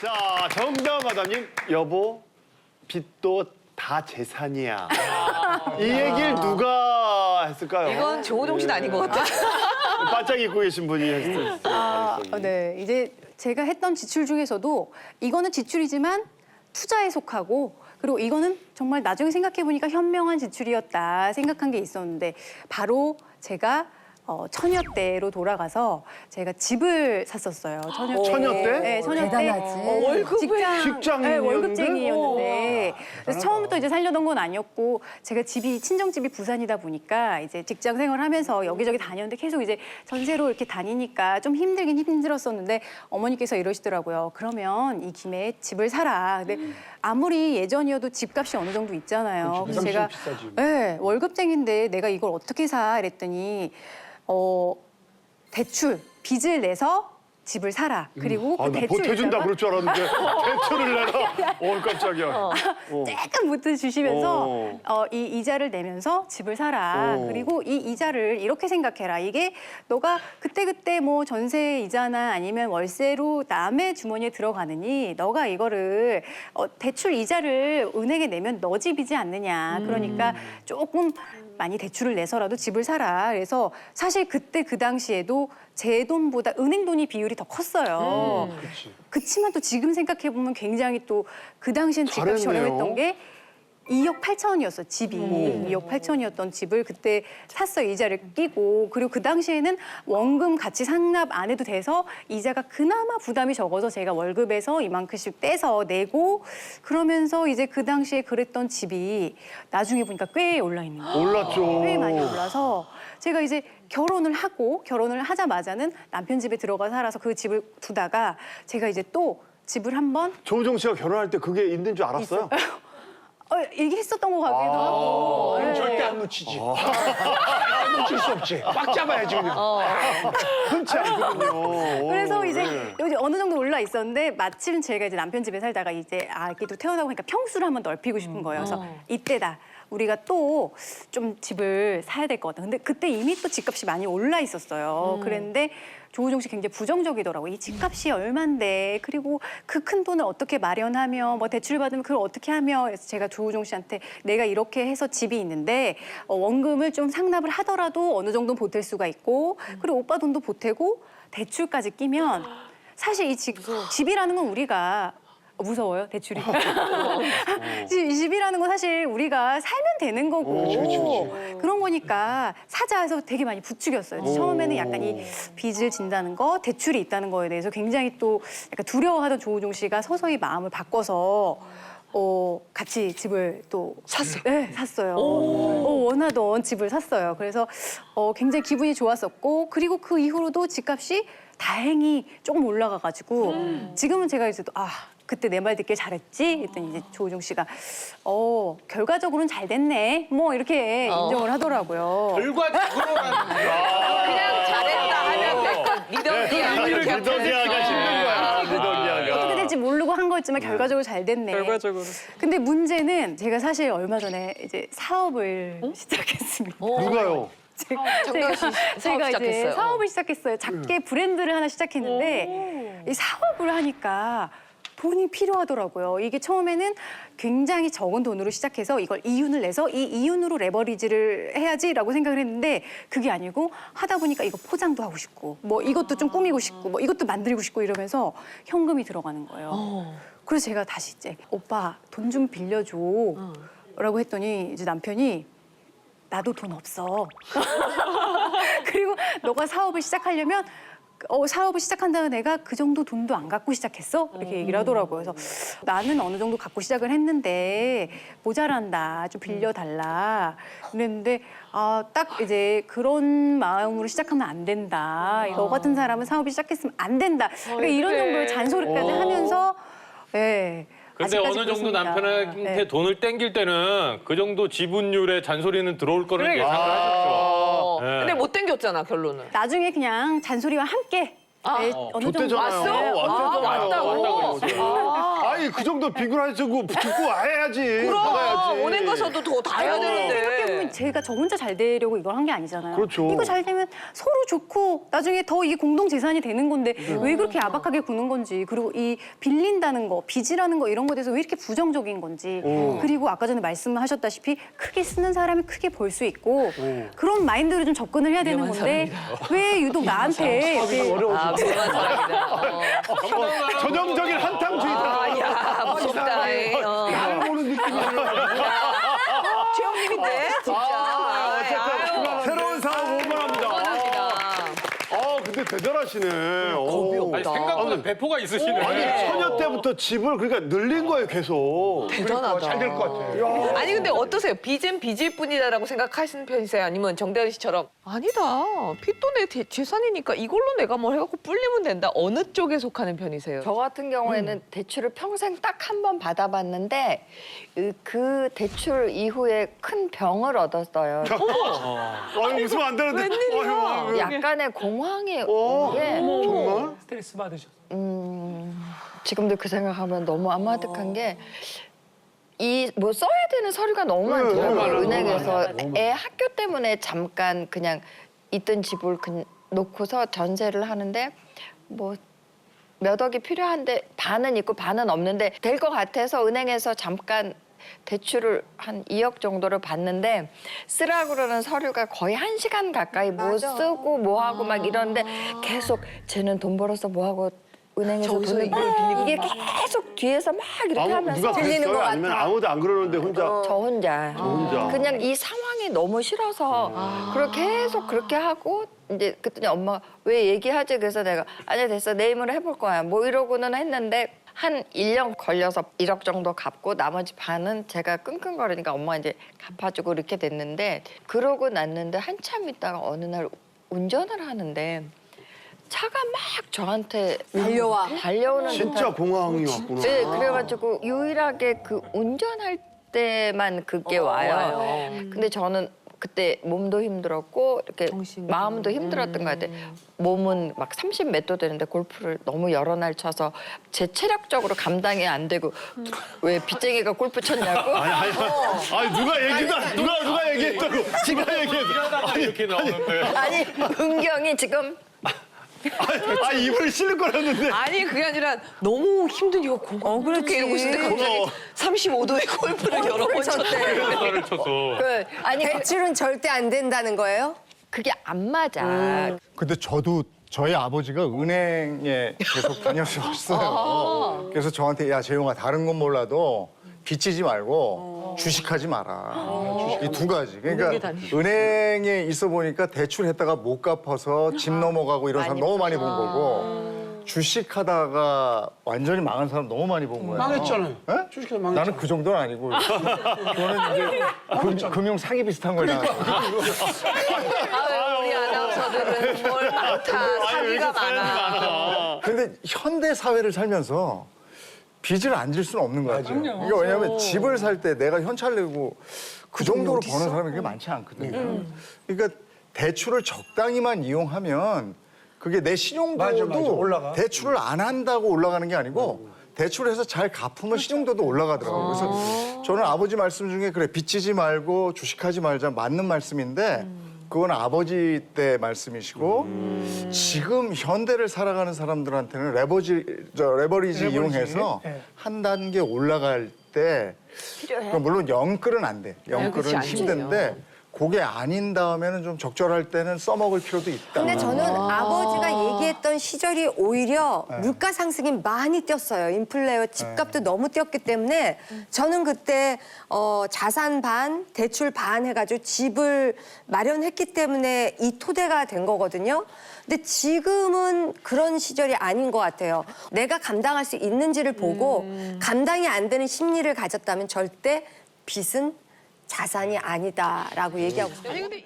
자, 정다은 마담님, 여보, 빚도 다 재산이야. 이 얘기를 누가 했을까요? 이건 조호동 씨는 아닌 것 같아. 바짝 잊고 계신 분이 했을 가능성이. 네, 이제 제가 했던 지출 중에서도 이거는 지출이지만 투자에 속하고 그리고 이거는 정말 나중에 생각해 보니까 현명한 지출이었다 생각한 게 있었는데 바로 제가 처녀 때로 돌아가서 제가 집을 샀었어요. 처녀 때? 네, 처녀 때. 대단하지. 직장인이었는데? 네, 월급쟁이였는데 그래서 처음부터 이제 살려던 건 아니었고 제가 친정집이 부산이다 보니까 이제 직장 생활하면서 여기저기 다녔는데 계속 이제 전세로 이렇게 다니니까 좀 힘들긴 힘들었었는데 어머니께서 이러시더라고요. 그러면 이 김에 집을 사라. 근데 아무리 예전이어도 집값이 어느 정도 있잖아요. 그래서 제가 네, 월급쟁인데 내가 이걸 어떻게 사? 이랬더니 대출, 빚을 내서 집을 사라. 그리고 그 대출 보태준다 그럴 줄 알았는데 대출을 내라. 깜짝이야. 약간 보태주시면서 이 이자를 내면서 집을 사라. 그리고 이 이자를 이렇게 생각해라. 이게 너가 그때그때 뭐 전세 이자나 아니면 월세로 남의 주머니에 들어가느니 너가 이거를 대출 이자를 은행에 내면 너 집이지 않느냐. 그러니까 조금 많이 대출을 내서라도 집을 사라. 그래서 사실 그때 그 당시에도 제 돈보다 은행 돈이 비율이 더 컸어요. 그치만 또 지금 생각해 보면 굉장히 또 그 당시엔 집값이 잘했네요. 저렴했던 게 2억 8천이었어 집이. 2억 8천이었던 집을 그때 샀어요. 이자를 끼고. 그리고 그 당시에는 원금 같이 상납 안 해도 돼서 이자가 그나마 부담이 적어서 제가 월급에서 이만큼씩 떼서 내고 그러면서 이제 그 당시에 그랬던 집이 나중에 보니까 꽤 올라 있는 거예요. 올랐죠. 꽤 많이 올라서 제가 이제 결혼을 하자마자는 남편 집에 들어가 살아서 그 집을 두다가 제가 이제 또 집을 한번 조우정 씨가 결혼할 때 그게 있는 줄 알았어요? 얘기했었던 것 같기도 하고. 네. 절대 안 놓치지. 안 놓칠 수 없지. 꽉 잡아야지 그냥. 흔치 않거든요. 그래서 이제 여기 어느 정도 올라 있었는데 마침 제가 이제 남편 집에 살다가 이제 아기도 태어나고 하니까 평수를 한번 넓히고 싶은 거예요. 그래서 이때다. 우리가 또 좀 집을 사야 될 것 같다. 근데 그때 이미 또 집값이 많이 올라 있었어요. 그랬는데 조우종 씨 굉장히 부정적이더라고요. 이 집값이 얼만데 그리고 그 큰 돈을 어떻게 마련하며 뭐 대출 받으면 그걸 어떻게 하며 그래서 제가 조우종 씨한테 내가 이렇게 해서 집이 있는데 원금을 좀 상납을 하더라도 어느 정도 보탤 수가 있고 그리고 오빠 돈도 보태고 대출까지 끼면 사실 이 집이라는 건 우리가 무서워요, 대출이. 이 집이라는 건 사실 우리가 살면 되는 거고 그런 거니까 사자 해서 되게 많이 부추겼어요. 처음에는 약간 이 빚을 진다는 거, 대출이 있다는 거에 대해서 굉장히 또 약간 두려워하던 조우종 씨가 서서히 마음을 바꿔서 같이 집을 또 샀어요. 네, 샀어요. 원하던 집을 샀어요. 그래서 굉장히 기분이 좋았었고 그리고 그 이후로도 집값이 다행히 조금 올라가가지고 지금은 제가 이제 또 그때 내 말 듣길 잘했지? 했더니 이제 조우종 씨가 결과적으로는 잘 됐네. 뭐 이렇게 인정을 하더라고요. 결과적으로라는 그냥 잘했다 하면 리더기야. 리더기아가 힘든 거야. 리더기아가. 어떻게 될지 모르고 한 거였지만 결과적으로 잘 됐네. 결과적으로. 근데 문제는 제가 사실 얼마 전에 이제 사업을 시작했습니다. 누가요? 정다은 씨 사업 제가 이제 시작했어요. 사업을 시작했어요. 작게 브랜드를 하나 시작했는데 이 사업을 하니까 돈이 필요하더라고요. 이게 처음에는 굉장히 적은 돈으로 시작해서 이걸 이윤을 내서 이 이윤으로 레버리지를 해야지라고 생각을 했는데 그게 아니고 하다 보니까 이거 포장도 하고 싶고 뭐 이것도 좀 꾸미고 싶고 뭐 이것도 만들고 싶고 이러면서 현금이 들어가는 거예요. 그래서 제가 다시 이제 오빠 돈 좀 빌려줘 라고 했더니 이제 남편이 나도 돈 없어. 그리고 너가 사업을 시작하려면 사업을 시작한다는 애가 그 정도 돈도 안 갖고 시작했어? 이렇게 얘기를 하더라고요. 그래서 나는 어느 정도 갖고 시작을 했는데 모자란다, 좀 빌려달라. 그랬는데 딱 이제 그런 마음으로 시작하면 안 된다. 너 같은 사람은 사업을 시작했으면 안 된다. 그러니까 이런 정도의 잔소리까지 하면서 네. 근데 아직까지 어느 정도 그렇습니다. 남편한테 네. 돈을 땡길 때는 그 정도 지분율의 잔소리는 들어올 거는 예상을 하셨죠. 네. 근데 못 땡겼잖아 결론은. 나중에 그냥 잔소리와 함께 어느 정도 줬대잖아요. 왔어? 왔대잖아요. 왔다고? 아니 아니 그 정도 비굴하시고 듣고 와야지. 그럼 받아야지. 은행 가서도 더 다 해야 되는데. 생각해보면 제가 저 혼자 잘 되려고 이걸 한 게 아니잖아요. 그렇죠. 이거 잘 되면 서로 좋고 나중에 더 이게 공동 재산이 되는 건데 왜 그렇게 야박하게 구는 건지, 그리고 이 빌린다는 거, 빚이라는 거 이런 거에 대해서 왜 이렇게 부정적인 건지, 그리고 아까 전에 말씀하셨다시피 크게 쓰는 사람이 크게 벌 수 있고 그런 마인드로 좀 접근을 해야 되는 건데 왜 유독 나한테 이렇게 아, 불만 사람이다. 전형적인 한탕주의다. 아, 야, 무섭다. 나를 보는 느낌이야. 최영님인데, 진짜. 어쨌든 새로운 사업 응원합니다. 근데 대단하시네. 겁이 없다. 아니, 생각보다 배포가 있으시네. 아니 처녀 때부터 집을 그러니까 늘린 거예요 계속. 대단하다. 잘 될 것 같아. 아니 근데 어떠세요? 빚은 빚일 뿐이다라고 생각하시는 편이세요? 아니면 정대현 씨처럼 아니다. 빚도 내 재산이니까 이걸로 내가 뭘 해갖고 불리면 된다. 어느 쪽에 속하는 편이세요? 저 같은 경우에는 대출을 평생 딱 한 번 받아봤는데 그 대출 이후에 큰 병을 얻었어요. 아유 웃으면 안 되는데. 웬일이야? 아유, 약간의 공황이 온 게 정말? 스트레스 받으셨어. 지금도 그 생각하면 너무 아마득한 게 이 뭐 써야 되는 서류가 너무 많더라고요. 은행에서 애 학교 때문에 잠깐 그냥 있던 집을 놓고서 전세를 하는데 뭐 몇 억이 필요한데 반은 있고 반은 없는데 될 것 같아서 은행에서 잠깐 대출을 한 2억 정도를 받는데 쓰라고 그러는 서류가 거의 1시간 가까이 뭐 쓰고 뭐 하고 막 이러는데 계속 쟤는 돈 벌어서 뭐 하고 은행에서 저기서 돈을 이걸 빌리고 이게 계속 뒤에서 막 이렇게 누가 하면서 그랬어요? 아니면 아무도 안 그러는데 혼자. 저 혼자. 혼자. 그냥 이 상황이 너무 싫어서 그걸 계속 그렇게 하고 이제 그랬더니 엄마가 왜 얘기하지? 그래서 내가 아니 됐어 내일모레 해볼 거야 뭐 이러고는 했는데 한 1년 걸려서 1억 정도 갚고 나머지 반은 제가 끙끙거리니까 엄마가 이제 갚아주고 이렇게 됐는데 그러고 났는데 한참 있다가 어느 날 운전을 하는데 차가 막 저한테 달려오는 진짜 공황이 왔구나. 네, 그래가지고 유일하게 그 운전할 때만 그게 와요. 근데 저는 그때 몸도 힘들었고 이렇게 마음도 힘들었던 것 같아요. 몸은 막 30 몇 도 되는데 골프를 너무 여러 날 쳐서 제 체력적으로 감당이 안 되고 왜 빚쟁이가 골프 쳤냐고? 아니 누가 얘기했다고? 지가 얘기했어. 아니, 이렇게 나오는데. 아니 은경이 지금 아니 입을 실을 거였는데. 아니 그게 아니라 너무 힘든 이거 어떻게 이러고 있는데 갑자기 35도의 골프를 여러 번 쳤대. 전화를 쳤어. 아니 대출은 절대 안 된다는 거예요? 그게 안 맞아. 근데 저도 저희 아버지가 은행에 계속 다녔었어요. 그래서 저한테 야 재용아 다른 건 몰라도 빚지지 말고 주식하지 마라. 이 두 가지. 그러니까 은행에 있어 보니까 대출했다가 못 갚아서 집 넘어가고 이런 사람 너무 많이 본 거고 주식하다가 완전히 망한 사람 너무 많이 본 거예요. 망했잖아요. 예? 주식해서 망했잖아요. 나는 그 정도는 아니고 저는 이제 금융 사기 비슷한 걸 당했어요. 아유, 우리 아나운서들은 뭘 많다. 사기가 많아. 근데 현대 사회를 살면서 빚을 안 질 수는 없는 거야. 그러니까 왜냐하면 집을 살 때 내가 현찰 내고 그 정도로 버는 사람이 그렇게 많지 않거든요. 그러니까 대출을 적당히만 이용하면 그게 내 맞아, 신용도도 올라가. 대출을 안 한다고 올라가는 게 아니고 대출을 해서 잘 갚으면 신용도도 올라가더라고요. 그래서 저는 아버지 말씀 중에 그래 빚지지 말고 주식하지 말자 맞는 말씀인데 그건 아버지 때 말씀이시고 지금 현대를 살아가는 사람들한테는 레버리지 이용해서 네. 한 단계 올라갈 때 물론 영끌은 안 돼. 그렇지, 영끌은 안 힘든데 그게 아닌 다음에는 좀 적절할 때는 써먹을 필요도 있다. 근데 저는 아버지가 얘기했던 시절이 오히려 물가 상승이 많이 뛰었어요. 인플레어 집값도 너무 뛰었기 때문에 저는 그때 자산 반, 대출 반 해가지고 집을 마련했기 때문에 이 토대가 된 거거든요. 근데 지금은 그런 시절이 아닌 것 같아요. 내가 감당할 수 있는지를 보고 감당이 안 되는 심리를 가졌다면 절대 빚은 자산이 아니다라고 얘기하고 싶어요. 아니 근데